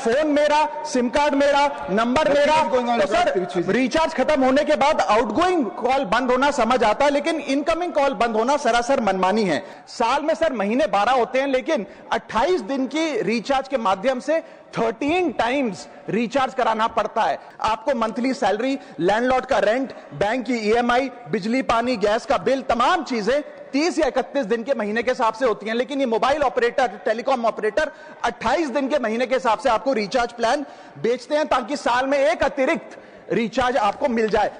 Phone मेरा, SIM card मेरा, number मेरा। तो सर रिचार्ज खत्म होने के बाद आउटगोइंग कॉल बंद होना समझ आता है, लेकिन इनकमिंग कॉल बंद होना सरासर मनमानी है। साल में सर महीने 12 होते हैं, लेकिन 28 दिन की रिचार्ज के माध्यम से 13 टाइम्स रिचार्ज कराना पड़ता है। आपको मंथली सैलरी, लैंडलॉर्ड का रेंट, बैंक की ईएमआई, बिजली पानी गैस का बिल, तमाम चीजें 30 या 31 दिन के महीने के हिसाब से होती हैं। लेकिन ये मोबाइल ऑपरेटर, टेलीकॉम ऑपरेटर 28 दिन के महीने के हिसाब से आपको रिचार्ज प्लान बेचते हैं, ताकि साल में एक अतिरिक्त रिचार्ज आपको मिल जाए।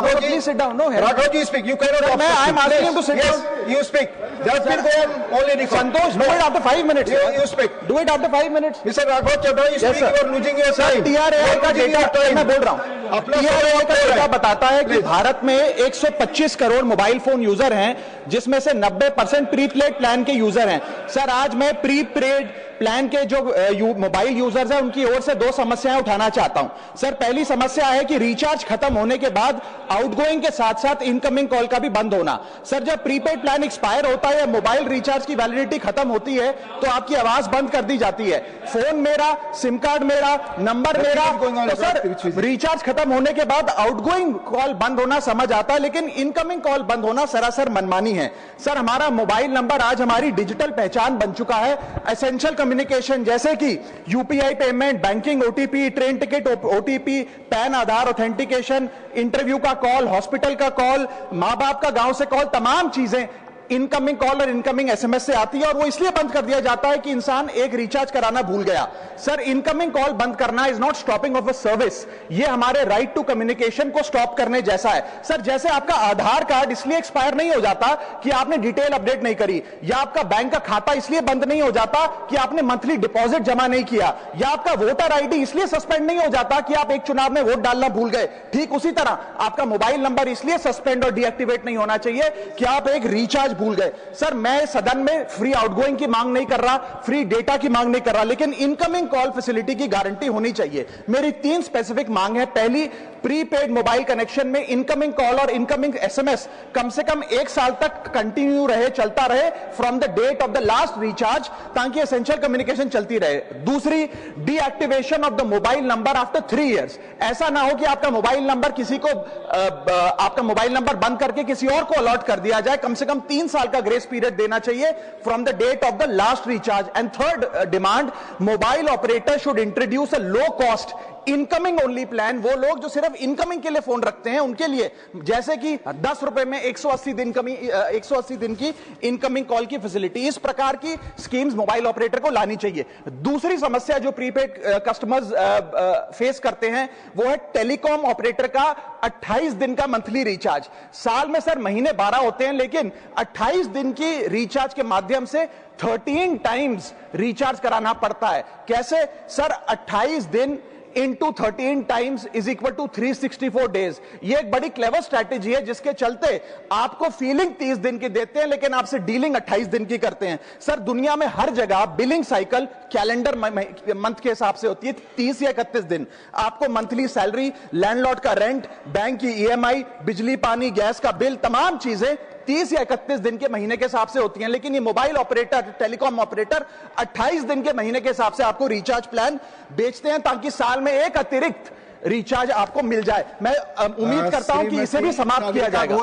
Please sit down. No, Raghov ji, speak. You cannot. I am asking him to sit down. You speak. Just go on. Only record. Santosh, do it after 5 minutes. You speak. Do it after 5 minutes. Mr. Raghov Chandra, you speak. You are losing your time. TRAI का data मैं बोल रहा हूँ। TRAI का data बताता है कि भारत में 125 करोड़ मोबाइल फोन यूजर हैं, जिसमें से 90% प्रीपेड प्लान के यूजर हैं। सर आज मैं प्रीपेड प्लान के जो मोबाइल यूजर्स हैं उनकी ओर से 2 समस्याएं उठाना चाहता हूं। सर पहली समस्या है कि रिचार्ज खत्म होने के बाद आउटगोइंग के साथ साथ इनकमिंग कॉल का भी बंद होना। सर जब प्रीपेड प्लान एक्सपायर होता है या मोबाइल रिचार्ज की वैलिडिटी खत्म होती है तो आपकी आवाज बंद कर दी जाती है। फोन मेरा, सिम कार्ड मेरा, नंबर मेरा। तो सर रिचार्ज खत्म होने के बाद आउटगोइंग कॉल बंद होना समझ आता है, लेकिन इनकमिंग कॉल बंद होना सरासर मनमानी है। सर हमारा मोबाइल नंबर आज हमारी डिजिटल पहचान बन चुका है। एसेंशियल कम्युनिकेशन जैसे कि UPI payment, banking, OTP, train ticket OTP, PAN Aadhaar authentication, interview का कॉल, हॉस्पिटल का कॉल, मां बाप का गांव से कॉल, तमाम चीजें इनकमिंग कॉल और इनकमिंग एसएमएस से आती है, और वो इसलिए बंद कर दिया जाता है कि इंसान एक रिचार्ज कराना भूल गया। सर इनकमिंग कॉल बंद करना is not stopping of a service, ये हमारे राइट टू कम्युनिकेशन को स्टॉप करने जैसा है। सर जैसे आपका आधार कार्ड इसलिए एक्सपायर नहीं हो जाता कि आपने डिटेल अपडेट नहीं करी, या आपका बैंक का खाता इसलिए बंद नहीं हो जाता कि आपने मंथली डिपॉजिट जमा नहीं किया, या आपका वोटर आईडी इसलिए सस्पेंड नहीं हो जाता कि आप एक चुनाव में वोट डालना भूल गए। ठीक उसी तरह आपका मोबाइल नंबर इसलिए सस्पेंड और डीएक्टिवेट नहीं होना चाहिए कि आप एक रिचार्ज भूल गए। सर मैं सदन में फ्री आउटगोइंग की मांग नहीं कर रहा, फ्री डेटा की मांग नहीं कर रहा, लेकिन इनकमिंग कॉल फैसिलिटी की गारंटी होनी चाहिए। मेरी 3 स्पेसिफिक मांग है। पहली, प्रीपेड मोबाइल कनेक्शन में इनकमिंग कॉल और इनकमिंग एसएमएस कम से कम 1 साल तक कंटिन्यू रहे, चलता रहे from the date of the last recharge, ताकि एसेंशियल कम्युनिकेशन चलती रहे। दूसरी, deactivation of the mobile number after 3 years. ऐसा ना हो कि आपका मोबाइल नंबर किसी को आपका मोबाइल नंबर बंद करके किसी और को अलॉट कर दिया जाए। कम से कम 3 साल का ग्रेस पीरियड देना चाहिए from the date of the last recharge. And third demand, mobile operator should introduce a low cost incoming only plan. वो लोग जो सिर्फ इनकमिंग के लिए फोन रखते हैं उनके लिए, जैसे कि 10 रुपए में 180 दिन की इनकमिंग कॉल की फैसिलिटी, इस प्रकार की स्कीम्स मोबाइल ऑपरेटर को लानी चाहिए। दूसरी समस्या जो प्रीपेड कस्टमर्स फेस करते हैं वो है टेलीकॉम ऑपरेटर का 28 दिन का मंथली रिचार्ज। साल में सर महीने 12 होते हैं, लेकिन 28 दिन की रिचार्ज के माध्यम से 13 टाइम्स रिचार्ज कराना पड़ता है। कैसे सर? 28 दिन into 13 times is equal to 364 days। ये एक बड़ी क्लेवर स्ट्रैटेजी है, जिसके चलते आपको फीलिंग 30 दिन की देते हैं, लेकिन आपसे डीलिंग 28 दिन की करते हैं। सर दुनिया में हर जगह बिलिंग साइकिल कैलेंडर मंथ के हिसाब से होती है, 30 या 31 दिन। आपको मंथली सैलरी, लैंडलॉर्ड का रेंट, बैंक की ईएमआई, बिजली पानी गैस का बिल, तमाम चीजें 30 या 31 दिन के महीने के हिसाब से होती हैं। लेकिन ये मोबाइल ऑपरेटर, टेलीकॉम ऑपरेटर 28 दिन के महीने के हिसाब से आपको रिचार्ज प्लान बेचते हैं, ताकि साल में एक अतिरिक्त रिचार्ज आपको मिल जाए। मैं उम्मीद करता हूं कि इसे भी समाप्त किया जाएगा।